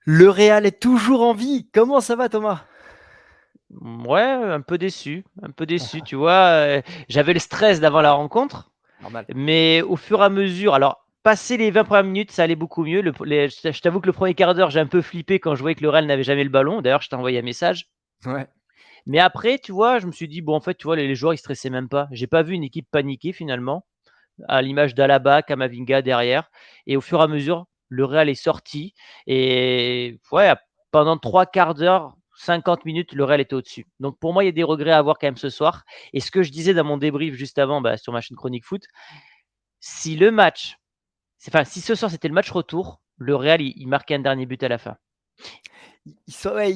Le Real est toujours en vie. Comment ça va, Thomas? Ouais, un peu déçu, tu vois? J'avais le stress d'avant la rencontre, Normal. mais au fur et à mesure alors, passé les 20 premières minutes, ça allait beaucoup mieux. Je t'avoue que le premier quart d'heure, j'ai un peu flippé quand je voyais que le Real n'avait jamais le ballon. D'ailleurs, je t'ai envoyé un message. Ouais. Mais après, tu vois, je me suis dit: «Bon, en fait, tu vois, les joueurs, ils stressaient même pas». J'ai pas vu une équipe paniquer finalement, à l'image d'Alaba, Camavinga derrière et au fur et à mesure, le Real est sorti et ouais, pendant 3/4 d'heure, 50 minutes, le Real était au-dessus. Donc pour moi, il y a des regrets à avoir quand même ce soir et ce que je disais dans mon débrief juste avant, sur ma chaîne Chronique Foot, si le match si ce soir c'était le match retour, le Real, il marquait un dernier but à la fin. Ouais,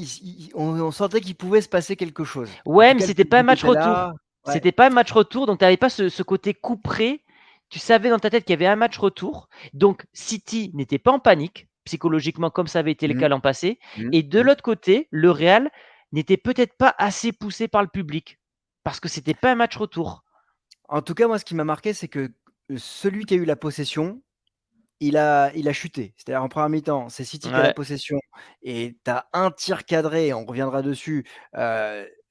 on sentait qu'il pouvait se passer quelque chose. En Ouais, tout mais cas, le c'était coup de pas un but match était là. retour. Ouais. C'était pas un match retour, donc tu avais pas ce côté coup près. Tu savais dans ta tête qu'il y avait un match retour, donc City n'était pas en panique, psychologiquement, comme ça avait été le Mmh, cas l'an passé mmh, et de mmh. l'autre côté, le Real n'était peut-être pas assez poussé par le public, parce que c'était pas un match retour. En tout cas, moi, ce qui m'a marqué, c'est que, celui qui a eu la possession, il a chuté. C'est-à-dire en première mi-temps, c'est City qui a la Ouais. possession et tu as un tir cadré, on reviendra dessus,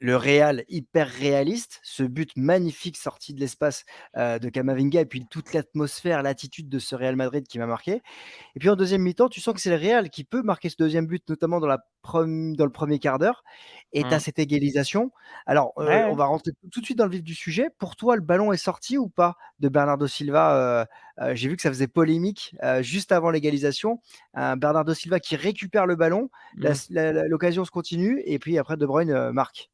le Real hyper réaliste, ce but magnifique sorti de l'espace, de Camavinga et puis toute l'atmosphère, l'attitude de ce Real Madrid qui m'a marqué. Et puis en deuxième mi-temps, tu sens que c'est le Real qui peut marquer ce deuxième but, notamment dans le premier quart d'heure et tu as Mmh. cette égalisation. Alors, Ouais, on ouais. va rentrer tout de suite dans le vif du sujet. Pour toi, le ballon est sorti ou pas de Bernardo Silva? J'ai vu que ça faisait polémique, juste avant l'égalisation. Bernardo Silva qui récupère le ballon, Mmh. l'occasion se continue et puis après De Bruyne, marque.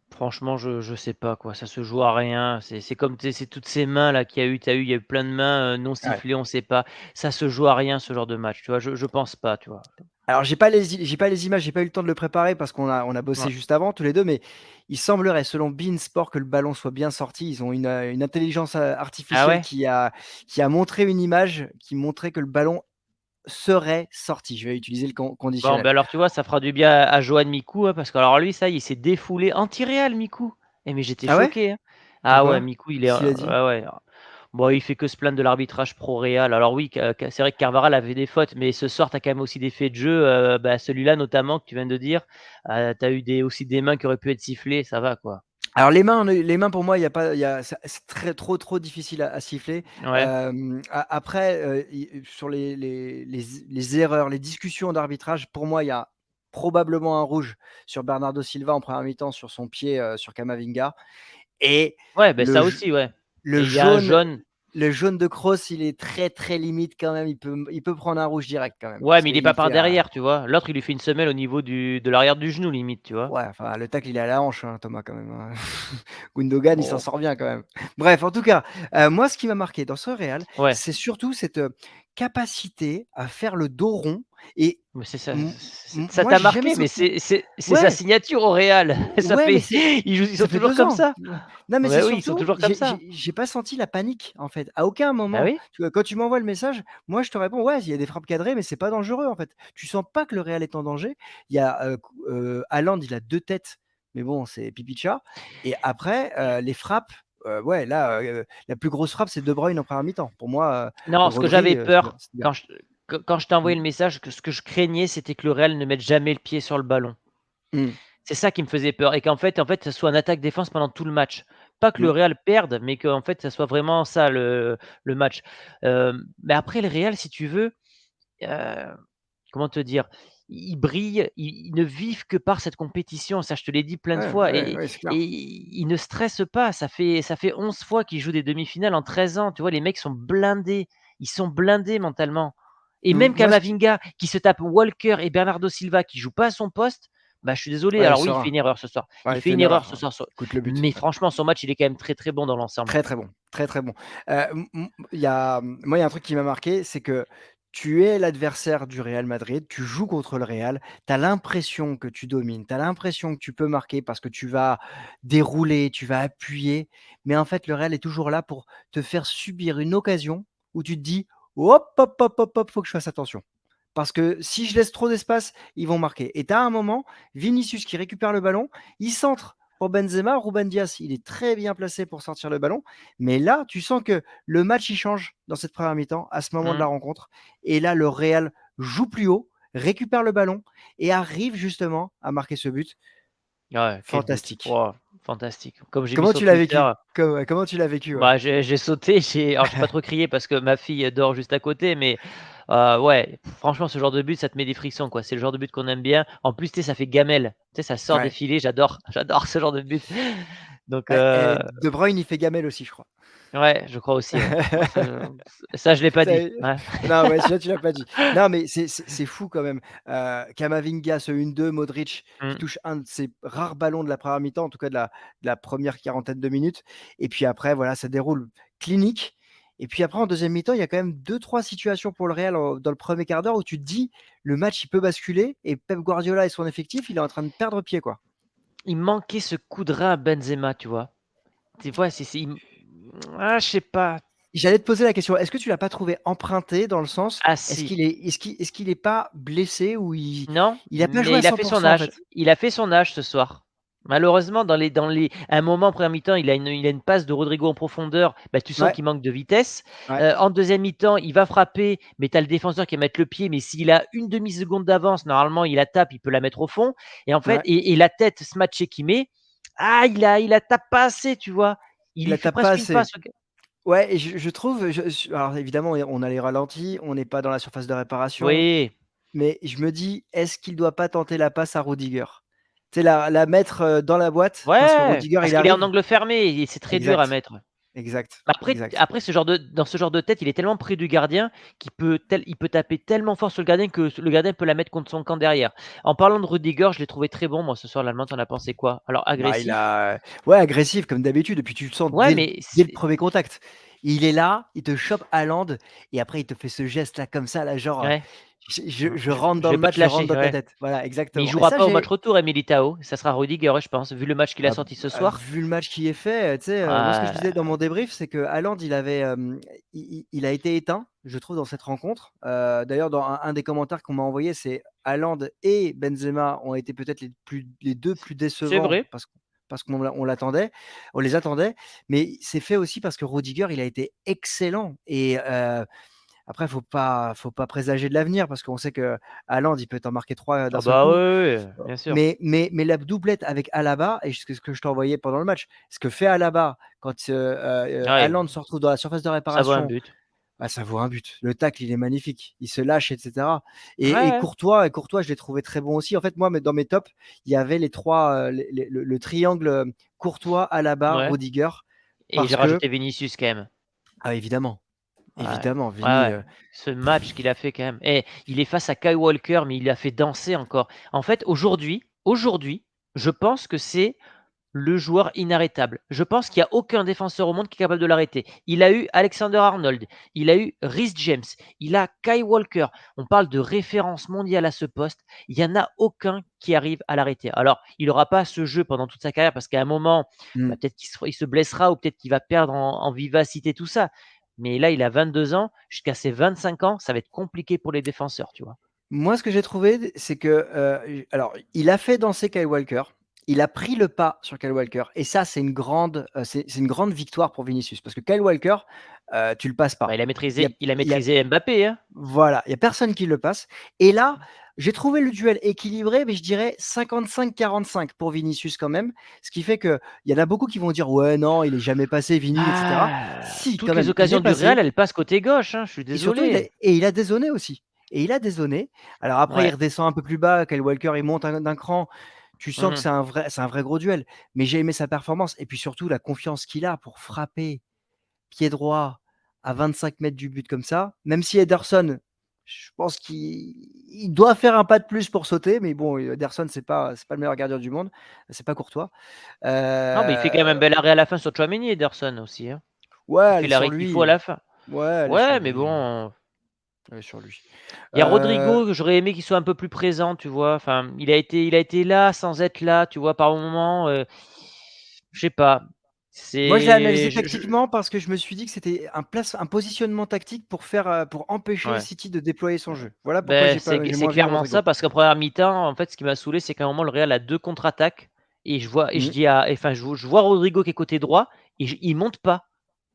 Franchement, je sais pas quoi, ça se joue à rien. C'est comme tu sais, c'est toutes ces mains là qu'il y a eu, il y a eu plein de mains, non Ouais. sifflées, on sait pas. Ça se joue à rien ce genre de match, tu vois? Je pense pas, tu vois? Alors j'ai pas les images, j'ai pas eu le temps de le préparer parce qu'on a bossé Ouais. juste avant tous les 2, mais il semblerait selon beIN Sport que le ballon soit bien sorti. Ils ont une intelligence, Ah artificielle ouais? qui a montré une image qui montrait que le ballon serait sorti. Je vais utiliser le Bon, conditionnel. alors tu vois, ça fera du bien à Johan Mikou, hein, parce que alors lui, ça y est, il s'est défoulé anti-Real Mikou. Mais j'étais Ah ouais? choqué, hein. Ah ouais, Pourquoi? Mikou, il est Qu'est-ce qu'il a dit? ouais, ouais. Bon, il fait que se plaindre de l'arbitrage pro Real. Alors oui, c'est vrai que Carvajal avait des fautes, mais ce soir, tu as quand même aussi des faits de jeu, celui-là notamment que tu viens de dire, tu as eu aussi des mains qui auraient pu être sifflées, ça va quoi. Alors les mains pour moi, il y a pas il y a c'est très trop difficile à siffler. Ouais. Après, i sur les erreurs, les discussions d'arbitrage, pour moi, il y a probablement un rouge sur Bernardo Silva en première mi-temps sur son pied, sur Camavinga et Ouais, le ça j aussi, ouais le et il y a un jaune jaune. le jaune de Kroos, il est très limite quand même. Il peut prendre un rouge direct quand même Ouais, parce mais il est pas qu'il par fait un derrière, tu vois? L'autre, il lui fait une semelle au niveau de l'arrière du genou limite, tu vois? ouais, enfin le tacle il est à la hanche, hein, Thomas quand même, hein. Gundogan, il s'en Oh, sort bien quand même. Bref, en tout cas, moi ce qui m'a marqué dans ce Real, ouais. c'est surtout cette, capacité à faire le dos rond et Mais c'est ça m ça moi t'a j'ai jamais marqué, mais senti c'est sa ouais, signature au Real. Ça ouais, mais fait c'est ils ça sont fait toujours 2 comme ans. ça. Ouais. Non, mais c'est Bah oui, ils sont surtout, toujours comme ça. j'ai pas senti la panique en fait. À aucun Bah moment, oui. tu vois, quand tu m'envoies le message, moi je te réponds: «Ouais, il y a des frappes cadrées, mais c'est pas dangereux en fait». Tu sens pas que le Real est en danger. Il y a, Haaland, il a 2 têtes, mais bon, c'est pipi de chat et après, les frappes, ouais, là, la plus grosse frappe, c'est De Bruyne en première mi-temps. Pour moi, Non, ce que j'avais Rodri, peur c'était bien. quand je t'ai envoyé Mmh. le message, que ce que je craignais, c'était que le Real ne mette jamais le pied sur le ballon. Mmh. C'est ça qui me faisait peur et qu'en fait, ça soit en attaque-défense pendant tout le match. Pas que le Mmh. Real perde, mais qu'en fait, ça soit vraiment ça le match. Mais après le Real, si tu veux, heu comment te dire? Ils brillent, ils ne vivent que par cette compétition, ça je te l'ai dit plein de Ouais, fois ouais, et ouais, c'est et clair. ils ne stressent pas. Ça fait 11 fois qu'ils jouent des demi-finales en 13 ans, tu vois? Les mecs sont blindés, ils sont blindés mentalement et Mmh, même moi ce qui Camavinga qui se tape Walker et Bernardo Silva qui jouent pas à son poste, je suis désolé, ouais, alors oui, il fait serein. une erreur ce soir. Il Ouais, il fait fait une une erreur erreur, ce ouais. soir, Écoute le but. mais franchement son match, il est quand même très, très bon dans l'ensemble. Très, très bon, très, très bon. Moi, il y a un truc qui m'a marqué, c'est que tu es l'adversaire du Real Madrid, tu joues contre le Real, tu as l'impression que tu domines, tu as l'impression que tu peux marquer parce que tu vas dérouler, tu vas appuyer, mais en fait, le Real est toujours là pour te faire subir une occasion où tu te dis: «Hop, hop, hop, hop, hop, faut que je fasse attention. Parce que si je laisse trop d'espace, ils vont marquer» et tu as un moment, Vinicius qui récupère le ballon, il centre pour Benzema, Ruben Dias, il est très bien placé pour sortir le ballon. Mais là, tu sens que le match, il change dans cette première mi-temps, à ce moment de la Mmh. rencontre. Et là, le Real joue plus haut. récupère le ballon et arrive justement à marquer ce but. Ouais, quel but! Fantastique. Waouh, fantastique. Comme j'ai vu Comment sur tu l'as Twitter, vécu? Comment tu l'as vécu, ouais? bah, j'ai sauté, j'ai pas trop crié parce que ma fille dort juste à côté, mais ouais, franchement, ce genre de but, ça te met des frissons, quoi. C'est le genre de but qu'on aime bien. En plus, tu sais, ça fait gamelle. Tu sais, ça sort des Ouais. filets, j'adore, j'adore ce genre de but. Donc Bah, De Bruyne, il fait gamelle aussi, je crois. ouais, je crois aussi, ouais. Bon ça je l'ai pas Ça dit, ouais. Non, ouais, celui-là, tu l'as pas dit. Non, mais c'est fou quand même. Camavinga, ce 1-2, Modric qui Mmh. touche un de ses rares ballons de la première mi-temps, en tout cas de la première quarantaine de minutes et puis après, voilà, ça déroule clinique et puis après en deuxième mi-temps, il y a quand même deux trois situations pour le Real dans le premier quart d'heure où tu te dis: «Le match, il peut basculer» et Pep Guardiola et son effectif, il est en train de perdre pied, quoi. Il manquait ce coup de rein à Benzema, tu vois? Tu vois, c'est je sais pas. J'allais te poser la question, est-ce que tu l'as pas trouvé emprunté dans le sens, Ah si. est-ce qu'il est pas blessé ou Non, il a pas joué mais à il a 100 fait son en âge. fait? Il a fait son âge ce soir. Malheureusement, à un moment en 1re mi-temps, il a une passe de Rodrigo en profondeur, bah, tu sens Ouais, qu'il manque de vitesse. ouais, En 2e mi-temps, il va frapper, mais tu as le défenseur qui va mettre le pied, mais s'il a une demi-seconde d'avance, normalement, il la tape, il peut la mettre au fond et en fait ouais. la tête smatchée qu'il met, il la tape pas assez, tu vois? Il Il lui la fait tape pas presque une assez. passe, le gars. Ouais et je trouve, alors évidemment, on a les ralentis, on n'est pas dans la surface de réparation, Oui. mais je me dis: «Est-ce qu'il doit pas tenter la passe à Rudiger?» Tu sais la mettre, dans la boîte parce que Ouais, Rudiger parce il qu'il est en arrive. angle fermé et c'est très dur à Exact, mettre. exact, Après exact. après ce genre de dans ce genre de tête, il est tellement près du gardien il peut taper tellement fort sur le gardien que le gardien peut la mettre contre son camp derrière. En parlant de Rudiger, je l'ai trouvé très bon moi ce soir l'Allemand, tu en as pensé quoi? Alors Bah, il agressif? a ouais, agressif comme d'habitude et puis tu le sens Ouais, mais dès le c'est premier contact. Il est là, il te chope Haaland et après il te fait ce geste là comme ça là genre, ouais, je rentre je dans vais le pas match, te je rentre lâcher, dans ta ouais. tête. Voilà Mais il exactement et jouera ça pas au match j'ai retour, Militao, ça sera Rudiger, ouais, je pense, vu le match qu'il a bah, sorti ce soir. vu le match qui est fait, tu sais, moi ce que je disais Ouais, dans mon débrief, c'est que Haaland il avait, il a été éteint, je trouve dans cette rencontre. D'ailleurs dans un des commentaires qu'on m'a envoyé, c'est Haaland et Benzema ont été peut-être les 2 plus c'est décevants vrai. parce on l'attendait, on les attendait, mais c'est fait aussi parce que Rudiger il a été excellent et après faut pas présager de l'avenir parce qu'on sait que Haaland il peut t'en marquer 3 d'un Ah seul bah, ouais, coup. ouais, ouais, bien sûr. Mais la doublette avec Alaba et ce que je t'ai envoyé pendant le match, ce que fait Alaba quand, Ouais, Haaland se retrouve dans la surface de ça vaut un réparation, but. bah, ça vaut un but. Le tacle, il est magnifique. Il se lâche et cetera Ouais, ouais. Courtois, je l'ai trouvé très bon aussi. En fait, moi, mais dans mes tops, il y avait les 3, le triangle, Courtois, Alaba, Ouais Rudiger et j'ai parce que rajouté Vinicius quand même. ah évidemment, Ouais, évidemment, ouais, Vini, ouais. Ce match qu'il a fait quand même et il est face à Kyle Walker, mais il l'a fait danser encore. En fait, aujourd'hui, je pense que c'est le joueur inarrêtable. Je pense qu'il y a aucun défenseur au monde qui est capable de l'arrêter. Il a eu Alexander Arnold, il a eu Reece James, il a Kyle Walker. On parle de référence mondiale à ce poste. Il y en a aucun qui arrive à l'arrêter. Alors, il aura pas ce jeu pendant toute sa carrière parce qu'à un moment, bah, mmh. peut-être il se blessera ou peut-être qu'il va perdre en vivacité, tout ça. Mais là, il a 22 ans, jusqu'à ses 25 ans, ça va être compliqué pour les défenseurs, tu vois? Moi, ce que j'ai trouvé, c'est que, alors, il a fait danser Kyle Walker. Il a pris le pas sur Kyle Walker et ça, c'est une grande victoire pour Vinicius parce que Kyle Walker, tu le passes Bah, pas. il a Il y a maîtrisé Mbappé, hein? voilà, il y a personne qui le passe et là, j'ai trouvé le duel équilibré, mais je dirais 55-45 pour Vinicius quand même. Ce qui fait qu'il y en a beaucoup qui vont dire: «Ouais, non, il est jamais passé Vini» et cetera. Si, quand Toutes les même, il est occasions du Real, passé elles passent côté gauche, hein, je suis et surtout désolé. il a dézonné aussi et il a dézonné. Alors après, il Ouais. redescend un peu plus bas, Kyle Walker, il monte d'un cran. Tu sens que Mmh. c'est un vrai gros duel, mais j'ai aimé sa performance et puis surtout la confiance qu'il a pour frapper pied droit à 25 mètres du but comme ça. Même si Ederson, je pense qu'il doit faire un pas de plus pour sauter, mais bon, Ederson, c'est pas le meilleur gardien du monde, c'est pas Courtois. Non, mais il fait quand même un Heu, bel arrêt à la fin sur Tchouaméni, Ederson aussi, hein. ouais, Il fait allez sur l'arrêt qu'il faut à lui, la fin. ouais, allez sur Ouais, mais lui, bon, allez sur lui. il y a Heu, Rodrigo que j'aurais aimé qu'il soit un peu plus présent, tu vois? Enfin, il a été là sans être là, tu vois? Par moments, je sais pas. Moi, je l'ai C'est analysé tactiquement parce que je me suis dit que c'était un positionnement tactique pour empêcher ouais. City de déployer son jeu. Voilà pourquoi Beh, j'ai c'est moins vu clairement ça Rodrigo. parce qu'en première mi-temps, en fait, ce qui m'a saoulé, c'est qu'à un moment, le Real a 2 contre-attaques et je vois et je Mmh. dis à enfin, je vois Rodrigo qui est côté droit et il monte pas.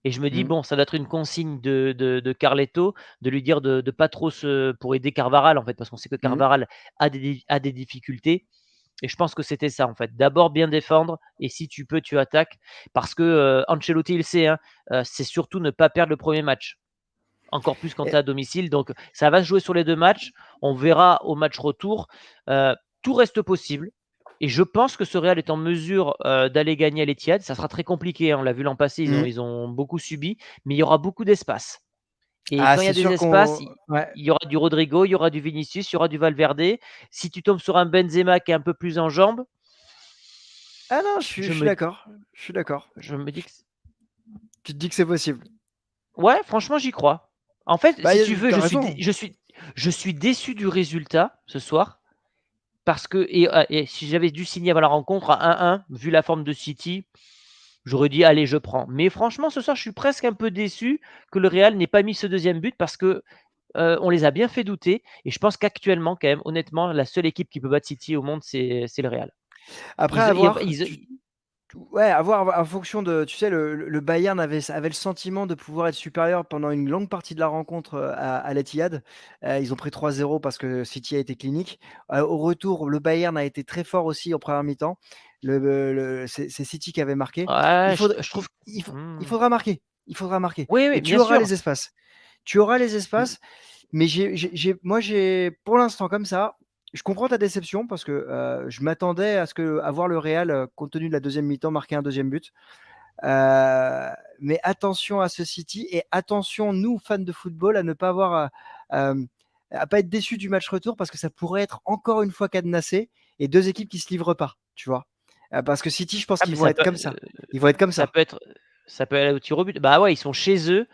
Et je me dis: Mmh. «Bon, ça doit être une consigne de Carletto, de lui dire de pas trop se pour aider Carvajal, en fait», parce qu'on sait que Mmh. Carvajal a des difficultés et je pense que c'était ça, en fait. D'abord bien défendre et si tu peux, tu attaques parce que, Ancelotti, il le sait, hein, c'est surtout ne pas perdre le premier match. Encore plus quand tu es Et à domicile, donc ça va se jouer sur les 2 matchs. On verra au match retour. Tout reste possible et je pense que ce Real est en mesure, d'aller gagner à l'Etihad. Ça sera très compliqué, hein, on l'a vu l'an passé, ils ont mmh. ils ont beaucoup subi, mais il y aura beaucoup d'espace et Ah, quand il y c'est a des sûr espaces, qu'on il ouais. il y aura du Rodrigo, il y aura du Vinicius, il y aura du Valverde. Si tu tombes sur un Benzema qui est un peu plus en jambes, Ah non, je suis je je suis me d'accord, je suis d'accord. je me dis que c Tu te dis que c'est possible. ouais, franchement, j'y crois. En fait, Bah, si y tu a veux, tu je suis dé raison. je suis déçu du résultat ce soir. Parce que et si j'avais dû signer avant la rencontre à 1-1, vu la forme de City, j'aurais dit: «Allez, je prends». Mais franchement, ce soir, je suis presque un peu déçu que le Real n'ait pas mis ce deuxième but parce que, on les a bien fait douter et je pense qu'actuellement, quand même, honnêtement, la seule équipe qui peut battre City au monde, c'est le Real. Après Ils à ils voir, ils ouais, à voir en fonction de tu sais le Bayern avait le sentiment de pouvoir être supérieur pendant une longue partie de la rencontre, à l'Etihad. Ils ont pris 3-0 parce que City a été clinique. Au retour, le Bayern a été très fort aussi en première mi-temps. C'est City qui avait marqué. ouais, Il faudra je trouve il mmh. faudra marquer, il faudra marquer Oui, oui, et bien tu auras sûr. les espaces. Tu auras les Mmh. espaces, mais j'ai pour l'instant comme ça, je comprends ta déception parce que, je m'attendais à voir le Real, compte tenu de la deuxième mi-temps, marquer un deuxième but. Heu, mais attention à ce City et attention, nous, fans de football, à ne pas avoir à pas être déçus du match retour parce que ça pourrait être encore une fois cadenassé et 2 équipes qui se livrent pas, tu vois? Parce que City, je pense Ah, qu'ils mais vont être comme ça. Ils vont être comme ça ça. peut être ça peut aller au tir au but. Bah, ouais, ils sont chez eux.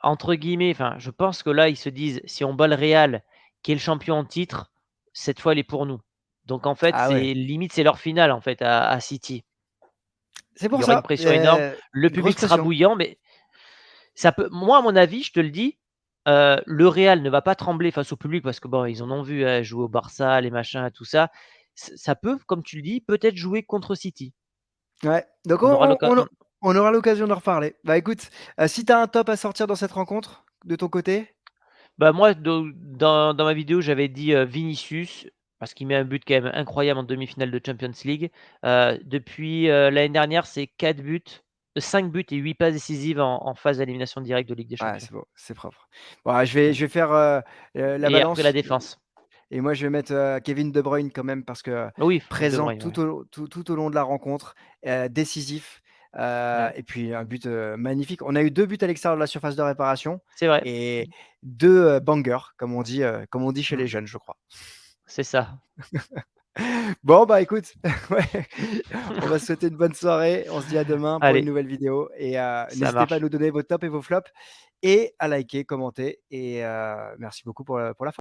Entre guillemets, enfin, je pense que là, ils se disent: «Si on bat le Real, qui est le champion en titre, cette fois, elle est pour nous». Donc en fait, Ah ouais, c'est limite, c'est leur finale, en fait, à City. c'est Il pour y aura une ça, pression énorme, le une grosse public sera pression. bouillant, mais ça peut moi, à mon avis, je te le dis, le Real ne va pas trembler face au public parce que bon, ils en ont vu, hein, jouer au Barça, les machins, tout ça. Ça peut, comme tu le dis, peut-être jouer contre City. Ouais, donc On aura l'occa on aura l'occasion d'en reparler. Bah, écoute, si tu as un top à sortir dans cette rencontre, de ton côté? Bah, moi, dans ma vidéo, j'avais dit, Vinicius, parce qu'il met un but quand même incroyable en demi-finale de Champions League. Depuis, l'année dernière, c'est 4 buts, 5 buts et 8 passes décisives en phase d'élimination directe de Ligue des Ouais, Champions. c'est beau, c'est propre. Bon, Donc je vais faire, la et après la balance défense. et moi je vais mettre, Kevin De Bruyne quand même parce que Oui, De présent Bruyne, ouais. tout au long de la rencontre, décisif, Ouais, et puis un but, magnifique. On a eu 2 buts à l'extérieur de la surface de réparation c'est vrai. et 2 bangers comme on dit chez les Mmh, jeunes, je crois. c'est ça. Bon, bah, écoute, ouais, on va se souhaiter une bonne soirée. On se dit à demain pour une Allez, nouvelle vidéo et ça n'hésitez pas à marche. nous donner vos tops et vos flops et à liker, commenter et merci beaucoup pour la